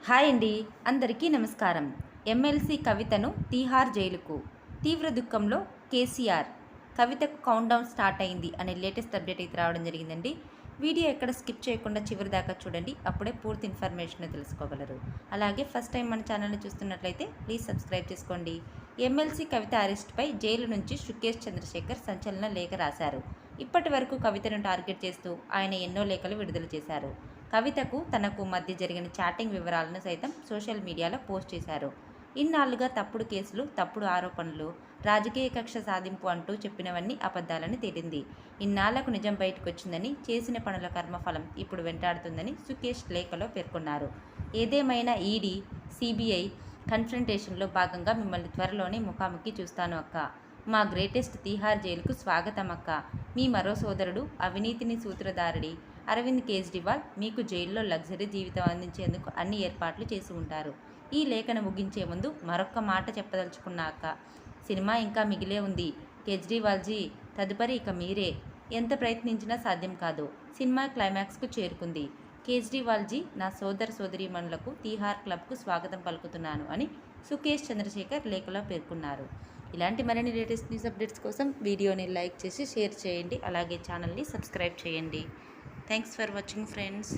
Hi అండి, అందరికీ నమస్కారం. ఎమ్మెల్సీ కవితను తీహార్ జైలుకు. తీవ్ర దుఃఖంలో కేసీఆర్. కవితకు కౌంట్డౌన్ స్టార్ట్ అయింది అనే లేటెస్ట్ అప్డేట్ అయితే రావడం జరిగిందండి. వీడియో ఎక్కడ స్కిప్ చేయకుండా చివరి దాకా చూడండి, అప్పుడే పూర్తి ఇన్ఫర్మేషన్ తెలుసుకోగలరు. అలాగే ఫస్ట్ టైం మన ఛానల్ని చూస్తున్నట్లయితే ప్లీజ్ సబ్స్క్రైబ్ చేసుకోండి. ఎమ్మెల్సీ కవిత అరెస్ట్పై జైలు నుంచి సుకేష్ చంద్రశేఖర్ సంచలన లేఖ రాశారు. ఇప్పటి వరకు కవితను టార్గెట్ చేస్తూ ఆయన ఎన్నో లేఖలు విడుదల చేశారు. కవితకు తనకు మధ్య జరిగిన చాటింగ్ వివరాలను సైతం సోషల్ మీడియాలో పోస్ట్ చేశారు. ఇన్నాళ్లుగా తప్పుడు కేసులు, తప్పుడు ఆరోపణలు, రాజకీయ కక్ష సాధింపు అంటూ చెప్పినవన్నీ అబద్ధాలని తేలింది. ఇన్నాళ్లకు నిజం బయటకు వచ్చిందని, చేసిన పనుల కర్మఫలం ఇప్పుడు వెంటాడుతుందని సుకేష్ లేఖలో పేర్కొన్నారు. ఏదేమైనా ఈడీ, సిబిఐ కన్ఫ్రంటేషన్లో భాగంగా మిమ్మల్ని త్వరలోనే ముఖాముఖి చూస్తాను అక్క. మా గ్రేటెస్ట్ తీహార్ జైలుకు స్వాగతం అక్క. మీ మరో సోదరుడు, అవినీతిని సూత్రధారుడి అరవింద్ కేజ్రీవాల్ మీకు జైల్లో లగ్జరీ జీవితం అందించేందుకు అన్ని ఏర్పాట్లు చేసి ఉంటారు. ఈ లేఖను ముగించే ముందు మరొక్క మాట చెప్పదలుచుకున్నాక, సినిమా ఇంకా మిగిలే ఉంది. కేజ్రీవాల్జీ, తదుపరి ఇక మీరే. ఎంత ప్రయత్నించినా సాధ్యం కాదు. సినిమా క్లైమాక్స్కు చేరుకుంది. కేజ్రీవాల్జీ, నా సోదర సోదరీమణులకు తీహార్ క్లబ్కు స్వాగతం పలుకుతున్నాను అని సుకేష్ చంద్రశేఖర్ లేఖలో పేర్కొన్నారు. ఇలాంటి మరిన్ని లేటెస్ట్ న్యూస్ అప్డేట్స్ కోసం వీడియోని లైక్ చేసి షేర్ చేయండి. అలాగే ఛానల్ని సబ్స్క్రైబ్ చేయండి. Thanks for watching friends.